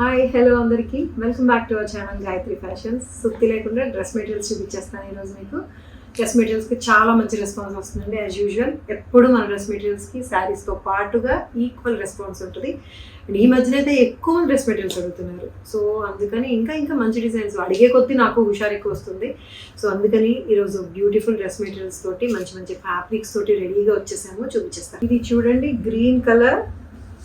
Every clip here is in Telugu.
హాయ్ హలో అందరికీ welcome back to our channel Gayatri fashions. సుత్తి లేకుండా డ్రెస్ మెటీరియల్స్ చూపించేస్తాను ఈరోజు మీకు. డ్రెస్ మెటీరియల్స్కి చాలా మంచి రెస్పాన్స్ వస్తుందండి. యాజ్ యూజువల్ ఎప్పుడు మన డ్రెస్ మెటీరియల్స్కి శారీస్తో పాటుగా ఈక్వల్ రెస్పాన్స్ ఉంటుంది. అండ్ ఈ మధ్యన అయితే ఎక్కువ డ్రెస్ మెటీరియల్స్ అడుగుతున్నారు. సో అందుకని ఇంకా మంచి డిజైన్స్ అడిగే కొద్దీ నాకు హుషారు ఎక్కువ వస్తుంది. సో అందుకని ఈరోజు బ్యూటిఫుల్ డ్రెస్ మెటీరియల్స్ తోటి మంచి ఫ్యాబ్రిక్స్ తోటి రెడీగా వచ్చేసాము, చూపించేస్తాను. ఇది చూడండి, green colour,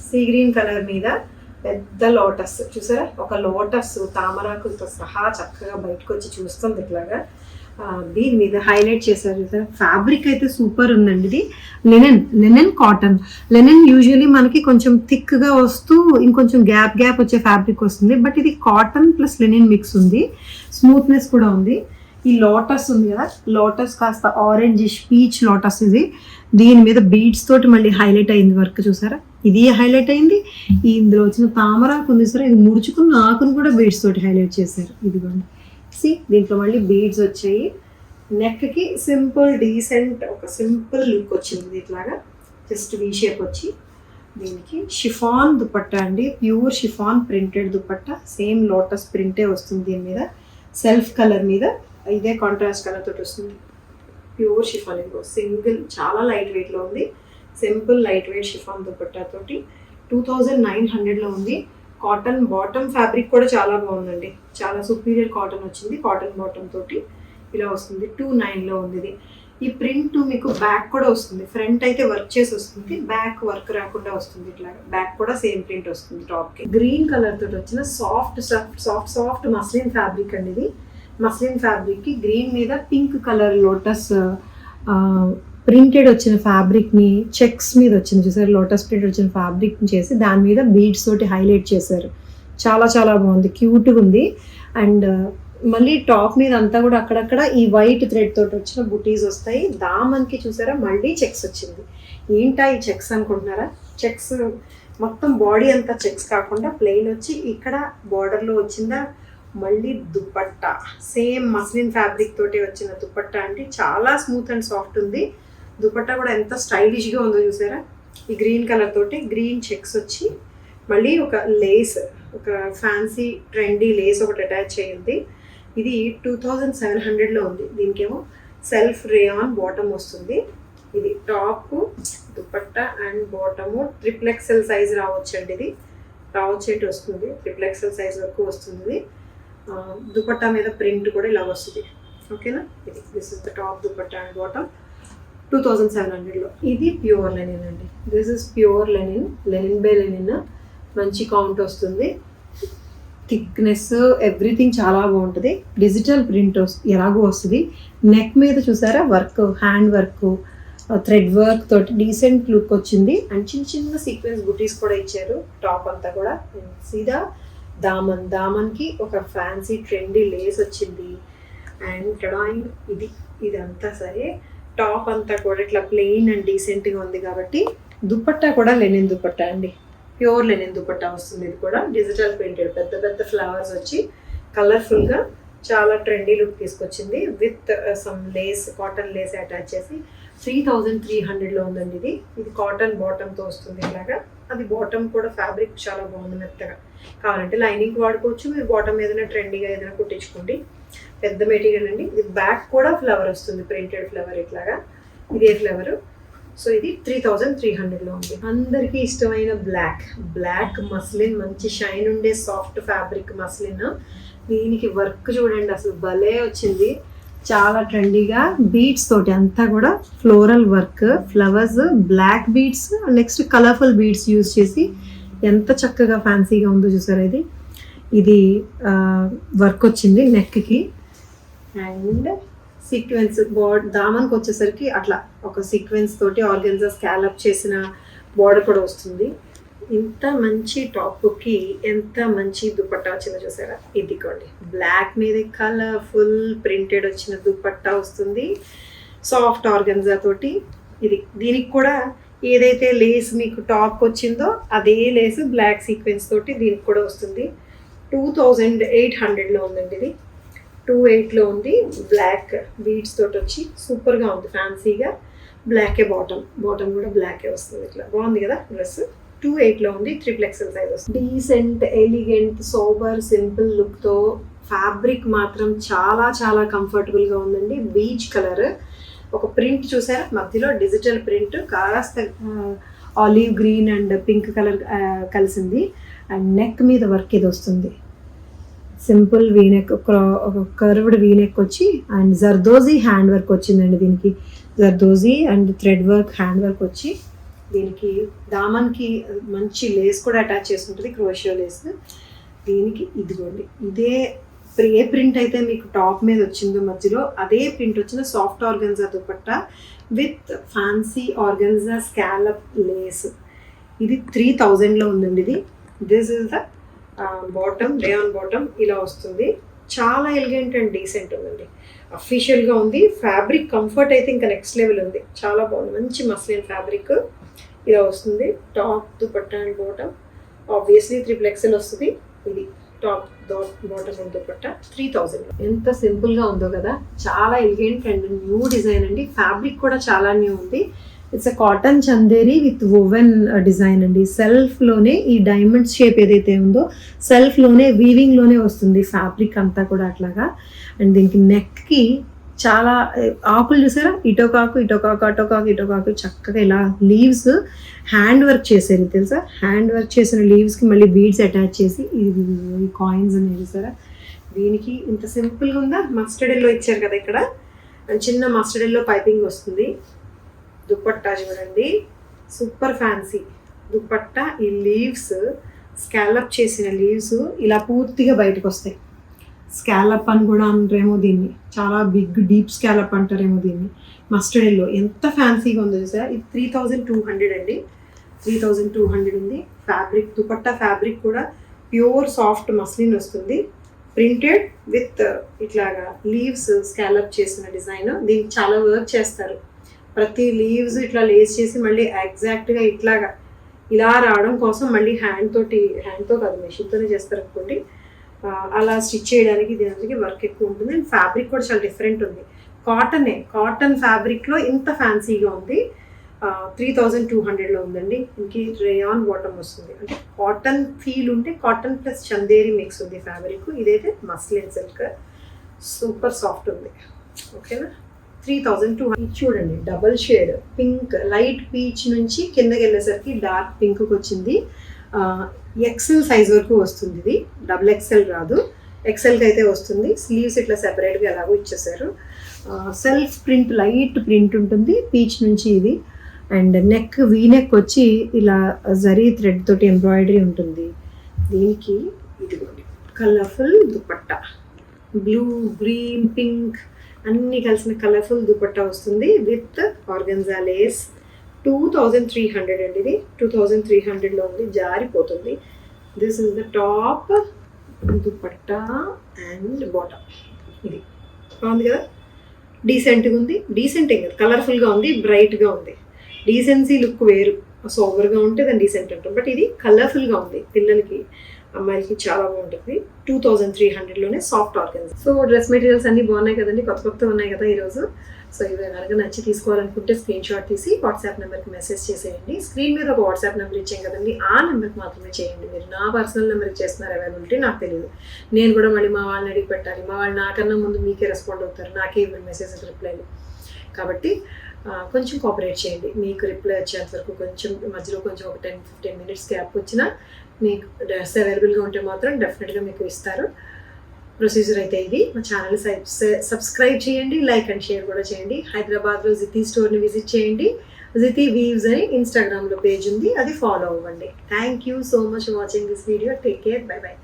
sea green colour మీద పెద్ద లోటస్ చూసారా, ఒక లోటస్ తామరాకులతో సహా చక్కగా బయటకు వచ్చి చూస్తుంది ఇట్లాగా. దీని మీద హైలైట్ చేశారు చూసారా. ఫ్యాబ్రిక్ అయితే సూపర్ ఉందండి. ఇది లెనిన్ కాటన్. లెనిన్ యూజువలీ మనకి కొంచెం థిక్గా వస్తూ ఇంకొంచెం గ్యాప్ వచ్చే ఫ్యాబ్రిక్ వస్తుంది. బట్ ఇది కాటన్ ప్లస్ లెనిన్ మిక్స్ ఉంది, స్మూత్నెస్ కూడా ఉంది. ఈ లోటస్ ఉంది కదా, లోటస్ కాస్త ఆరెంజిష్ పీచ్ లోటస్. ఇది దీని మీద బీడ్స్ తోటి మళ్ళీ హైలైట్ అయింది వర్క్ చూసారా. ఇది హైలైట్ అయింది. ఇందులో వచ్చిన తామరాకు ఉంది సరే, ఇది ముడుచుకున్న ఆకును కూడా బీడ్స్ తోటి హైలైట్ చేశారు. ఇదిగోండి, సి దీంట్లో మళ్ళీ బీడ్స్ వచ్చాయి. నెక్కి సింపుల్ డీసెంట్ ఒక సింపుల్ లుక్ వచ్చింది. ఇట్లాగా జస్ట్ వీ షేప్ వచ్చి దీనికి షిఫాన్ దుపట్టా అండి, pure chiffon printed dupatta. Same lotus ప్రింటే వస్తుంది దీని మీద, సెల్ఫ్ కలర్ మీద ఇదే కాంట్రాస్ట్ కలర్ తోటి వస్తుంది. ప్యూర్ షిఫాన్, ఇంకో సింగిల్ చాలా లైట్ వెయిట్లో ఉంది. Simple light weight chiffon dupatta తోటి 2900లో ఉంది. కాటన్ బాటమ్ ఫ్యాబ్రిక్ కూడా చాలా బాగుందండి, చాలా సుపీరియర్ కాటన్ వచ్చింది. కాటన్ బాటమ్ తోటి ఇలా వస్తుంది. 29లో ఉంది ఇది. ఈ ప్రింట్ మీకు బ్యాక్ కూడా వస్తుంది. ఫ్రంట్ అయితే వర్క్ చేసి వస్తుంది, బ్యాక్ వర్క్ రాకుండా వస్తుంది. ఇట్లాగా బ్యాక్ కూడా సేమ్ ప్రింట్ వస్తుంది. టాప్కి గ్రీన్ కలర్ తోటి వచ్చిన సాఫ్ట్ మస్లిన్ ఫ్యాబ్రిక్ అండి. ఇది మస్లిన్ ఫ్యాబ్రిక్కి గ్రీన్ మీద పింక్ కలర్ లోటస్ ప్రింటెడ్ వచ్చిన ఫ్యాబ్రిక్ని చెక్స్ మీద వచ్చింది చూసారు. లోటస్ ప్రింటెడ్ వచ్చిన ఫ్యాబ్రిక్ని చేసి దాని మీద బీడ్స్ తోటి హైలైట్ చేశారు. చాలా బాగుంది, క్యూట్గా ఉంది. అండ్ మళ్ళీ టాప్ మీద అంతా కూడా అక్కడక్కడ ఈ వైట్ థ్రెడ్ తోటి వచ్చిన బుటీస్ వస్తాయి. దామన్కి చూసారా మళ్ళీ చెక్స్ వచ్చింది. ఏంటా ఈ చెక్స్ అనుకుంటున్నారా? చెక్స్ మొత్తం బాడీ అంతా చెక్స్ కాకుండా ప్లెయిన్ వచ్చి ఇక్కడ బార్డర్లో వచ్చిందా. మళ్ళీ దుపట్టా సేమ్ మస్లిన్ ఫ్యాబ్రిక్ తోటి వచ్చిన దుపట్టా అండి. చాలా స్మూత్ అండ్ సాఫ్ట్ ఉంది. దుపట్టా కూడా ఎంత స్టైలిష్గా ఉందో చూసారా. ఈ గ్రీన్ కలర్ తోటి గ్రీన్ చెక్స్ వచ్చి మళ్ళీ ఒక లేస్, ఒక ఫ్యాన్సీ ట్రెండీ లేస్ ఒకటి అటాచ్ అయ్యింది. ఇది 2700లో ఉంది. దీనికేమో సెల్ఫ్ రేయాన్ బాటమ్ వస్తుంది. ఇది top, dupatta and bottom XXL size రావచ్చండి. ఇది రావచ్చేటి వస్తుంది, XXL సైజ్ వరకు వస్తుంది. దుపట్టా మీద ప్రింట్ కూడా ఇలా వస్తుంది. ఓకేనా, ఇది this is the top, dupatta and bottom 2700లో. ఇది ప్యూర్ లెనిన్ అండి. This is pure linen by linen. మంచి కౌంట్ వస్తుంది, థిక్నెస్ ఎవ్రీథింగ్ చాలా బాగుంటుంది. డిజిటల్ ప్రింట్ ఎలాగో వస్తుంది. నెక్ మీద చూసారా work, hand work, thread work తోటి డీసెంట్ లుక్ వచ్చింది. అండ్ చిన్న సీక్వెన్స్ బుటీస్ కూడా ఇచ్చారు. టాప్ అంతా కూడా సీదా దామన్కి ఒక ఫ్యాన్సీ ట్రెండీ లేస్ వచ్చింది. అండ్ ఇదంతా సరే. టాప్ అంతా కూడా ఇట్లా ప్లెయిన్ అండ్ డీసెంట్గా ఉంది కాబట్టి దుపట్టా కూడా లెనిన్ దుపట్టా అండి, ప్యూర్ లెనిన్ దుపట్టా వస్తుంది. ఇది కూడా డిజిటల్ ప్రింటెడ్, పెద్ద ఫ్లవర్స్ వచ్చి కలర్ఫుల్గా చాలా ట్రెండీ లుక్ తీసుకొచ్చింది. With some lace, cotton lace attach చేసి 3300లో ఉందండి. ఇది కాటన్ బాటమ్తో వస్తుంది ఇలాగా. అది బాటమ్ కూడా ఫ్యాబ్రిక్ చాలా బాగుంది, మెత్తగా. కావాలంటే లైనింగ్ వాడుకోవచ్చు, మీరు బాటమ్ ఏదైనా ట్రెండీగా ఏదైనా కుట్టించుకోండి. పెద్ద మెటీరియల్ అండి. ఇది బ్యాక్ కూడా ఫ్లవర్ వస్తుంది, ప్రింటెడ్ ఫ్లవర్ ఇట్లాగా. ఇదే ఫ్లవర్. సో ఇది 3300లో ఉంది. అందరికీ ఇష్టమైన బ్లాక్ మస్లిన్, మంచి షైన్ ఉండే సాఫ్ట్ ఫ్యాబ్రిక్ మస్లిన్. దీనికి వర్క్ చూడండి, అసలు భలే వచ్చింది. చాలా ట్రెండీగా బీడ్స్ తోటి అంతా కూడా floral work, flowers, black beads, next colourful beads use చేసి ఎంత చక్కగా ఫ్యాన్సీగా ఉందో చూసారా. ఇది వర్క్ వచ్చింది నెక్కి. అండ్ సీక్వెన్స్ దామన్కి వచ్చేసరికి అట్లా ఒక సీక్వెన్స్ తోటి ఆర్గెన్జా స్కాలప్ చేసిన బోర్డర్ కూడా వస్తుంది. ఇంత మంచి టాప్కి ఎంత మంచి దుపట్టా వచ్చిందో చూసారా. ఇదిగోండి, బ్లాక్ మీద కలర్ఫుల్ ప్రింటెడ్ వచ్చిన దుపట్టా వస్తుంది, సాఫ్ట్ ఆర్గెన్జా తోటి. దీనికి కూడా ఏదైతే లేస్ మీకు టాప్ వచ్చిందో అదే లేస్ బ్లాక్ సీక్వెన్స్ తోటి దీనికి కూడా వస్తుంది. 2800లో ఉందండి. ఇది 28లో ఉంది. బ్లాక్ బీడ్స్ తోటి వచ్చి సూపర్గా ఉంది, ఫ్యాన్సీగా. బ్లాకే బాటమ్ కూడా బ్లాకే వస్తుంది. ఇట్లా బాగుంది కదా డ్రెస్. 2.8లో ఉంది, 3XL సైజ్ వస్తుంది. డీసెంట్, ఎలిగెంట్, సోబర్, సింపుల్ లుక్తో ఫ్యాబ్రిక్ మాత్రం చాలా చాలా కంఫర్టబుల్గా ఉందండి. బీచ్ కలర్, ఒక ప్రింట్ చూసారా మధ్యలో డిజిటల్ ప్రింట్, కాస్త olive green and pink colour కలిసింది. అండ్ నెక్ మీద వర్క్ ఇది వస్తుంది, సింపుల్ వీనెక్, ఒక కర్వ్డ్ వీనెక్ వచ్చి అండ్ జర్దోజీ హ్యాండ్ వర్క్ వచ్చిందండి. దీనికి zardozi and thread work hand work వచ్చి దీనికి దామన్కి మంచి లేస్ కూడా అటాచ్ చేసుకుంటుంది, క్రోషియో లేస్. దీనికి ఇదిగోండి, ఇదే ఏ ప్రింట్ అయితే మీకు టాప్ మీద వచ్చిందో మధ్యలో అదే ప్రింట్ వచ్చిన soft organza dupatta with fancy organza scallop lace. ఇది 3000లో ఉందండి. ఇది this is the bottom, rayon bottom ఇలా వస్తుంది. చాలా ఎలిగెంట్ అండ్ డీసెంట్ ఉందండి, అఫీషియల్గా ఉంది. ఫ్యాబ్రిక్ కంఫర్ట్ అయితే ఇంకా నెక్స్ట్ లెవెల్ ఉంది, చాలా బాగుంది. మంచి మస్లిన్ ఫ్యాబ్రిక్ ఇలా వస్తుంది. Top dupatta and bottom obviously 3XL వస్తుంది. ఇది టాప్ బాటమ్ అండ్ దుపట్టా 3000. ఎంత సింపుల్గా ఉందో కదా, చాలా ఎలిగెంట్ అండ్ న్యూ డిజైన్ అండి. ఫ్యాబ్రిక్ కూడా చాలా న్యూ ఉంది. It's a cotton Chanderi with woven design అండి. సెల్ఫ్లోనే ఈ డైమండ్ షేప్ ఏదైతే ఉందో సెల్ఫ్లోనే వీవింగ్లోనే వస్తుంది ఫ్యాబ్రిక్ అంతా కూడా అట్లాగా. అండ్ దీనికి నెక్కి చాలా ఆకులు చూసారా, ఇటోకాకు ఇటోకాకు అటోకాకు ఇటోకాకు చక్కగా ఇలా లీవ్స్ హ్యాండ్ వర్క్ చేశారు తెలుసా. హ్యాండ్ వర్క్ చేసిన లీవ్స్కి మళ్ళీ బీడ్స్ అటాచ్ చేసి ఈ కాయిన్స్ అనేవి చూసారా. దీనికి ఇంత సింపుల్గా ఉందా, మస్టర్డ్ ఎల్లో ఇచ్చారు కదా ఇక్కడ, అండ్ చిన్న మస్టర్డ్ ఎల్లో పైపింగ్ వస్తుంది. దుపట్టా చూడండి, సూపర్ ఫ్యాన్సీ దుపట్టా. ఈ లీవ్స్ స్కాలప్ చేసిన లీవ్స్ ఇలా పూర్తిగా బయటకు వస్తాయి. స్కాలప్ అని కూడా అంటారేమో దీన్ని, చాలా బిగ్ డీప్ స్కాలప్ అంటారేమో దీన్ని. మస్టర్డ్ ఎల్లో ఎంత ఫ్యాన్సీగా ఉందో చూసారా. ఇది 3200 అండి, 3200 ఉంది. ఫ్యాబ్రిక్ దుపట్టా ఫ్యాబ్రిక్ కూడా ప్యూర్ సాఫ్ట్ మస్లిన్ వస్తుంది, ప్రింటెడ్ విత్ ఇట్లాగా లీవ్స్ స్కాలప్ చేసిన డిజైన్. దీనికి చాలా వర్క్ చేస్తారు, ప్రతి లీవ్స్ ఇట్లా లేస్ చేసి మళ్ళీ ఎగ్జాక్ట్గా ఇట్లాగా ఇలా రావడం కోసం మళ్ళీ హ్యాండ్తో కాదు మెషిన్తోనే చేస్తారు అనుకోండి. అలా స్టిచ్ చేయడానికి దీనికి వర్క్ ఎక్కువ ఉంటుంది. అండ్ ఫ్యాబ్రిక్ కూడా చాలా డిఫరెంట్ ఉంది. కాటన్ ఫ్యాబ్రిక్లో ఇంత ఫ్యాన్సీగా ఉంది. 3200లో ఉందండి. ఇంక రేయాన్ బాటమ్ వస్తుంది, అంటే కాటన్ ఫీల్ ఉంటే కాటన్ ప్లస్ చందేరి మిక్స్ ఉంది ఫ్యాబ్రిక్. ఇదైతే మస్లిన్ సిల్క్, సూపర్ సాఫ్ట్ ఉంది. ఓకేనా, 3200. చూడండి, double shade pink, light peach నుంచి కిందకి వెళ్ళేసరికి డార్క్ పింక్కి వచ్చింది. XL సైజ్ వరకు వస్తుంది. ఇది XXL రాదు, XLకి అయితే వస్తుంది. స్లీవ్స్ ఇట్లా సెపరేట్గా ఎలాగో ఇచ్చేసారు. సెల్ఫ్ ప్రింట్, లైట్ ప్రింట్ ఉంటుంది పీచ్ నుంచి ఇది. అండ్ నెక్ వీనెక్ వచ్చి ఇలా జరీ థ్రెడ్ తోటి ఎంబ్రాయిడరీ ఉంటుంది. దీనికి ఇదిగోండి colourful dupatta, blue, green, pink అన్నీ కలిసిన కలర్ఫుల్ దుపట్టా వస్తుంది విత్ ఆర్గన్జా లేస్. 2300 అండి. ఇది 2300లో ఉంది, జారిపోతుంది. This is the top, dupatta and bottom. ఇది బాగుంది కదా, డీసెంట్గా ఉంది. డీసెంట్ ఏం కదా, కలర్ఫుల్గా ఉంది, బ్రైట్గా ఉంది. డీసెన్సీ లుక్ వేరు, సోబర్గా ఉంటే దాన్ని డీసెంట్ అంటాం. బట్ ఇది కలర్ఫుల్గా ఉంది, పిల్లలకి అమ్మాయిలకి చాలా బాగుంటుంది. 2300లోనే సాఫ్ట్ ఆర్గన్స్. సో డ్రెస్ మెటీరియల్స్ అన్నీ బాగున్నాయి కదండి, కొత్త ఉన్నాయి కదా ఈరోజు. సో ఇవి కనుక నచ్చి తీసుకోవాలనుకుంటే స్క్రీన్ షాట్ తీసి వాట్సాప్ నెంబర్కి మెసేజ్ చేసేయండి. స్క్రీన్ మీద ఒక వాట్సాప్ నెంబర్ ఇచ్చాం కదండి, ఆ నెంబర్కి మాత్రమే చేయండి. మీరు నా పర్సనల్ నెంబర్కి చేస్తున్నారు అవైలబిలిటీ నాకు తెలియదు. నేను కూడా మళ్ళీ మా వాళ్ళని అడిగి పెట్టాలి. మా వాళ్ళు నాకన్నా ముందు మీకే రెస్పాండ్ అవుతారు, నాకే ఇవ్వండి మెసేజ్ రిప్లైలు. కాబట్టి కొంచెం కోఆపరేట్ చేయండి. మీకు రిప్లై వచ్చేంత వరకు కొంచెం మధ్యలో కొంచెం ఒక 10-15 మినిట్స్ గ్యాప్ వచ్చినా మీకు డ్రెస్ అవైలబుల్గా ఉంటే మాత్రం డెఫినెట్గా మీకు ఇస్తారు. ప్రొసీజర్ అయితే ఇది. మా ఛానల్ సబ్స్క్రైబ్ చేయండి, లైక్ అండ్ షేర్ కూడా చేయండి. హైదరాబాద్లో జితి స్టోర్ని విజిట్ చేయండి. జితి వీవ్స్ అని ఇన్స్టాగ్రామ్లో పేజ్ ఉంది, అది ఫాలో అవ్వండి. Thank you so much watching this video. Take care, by by.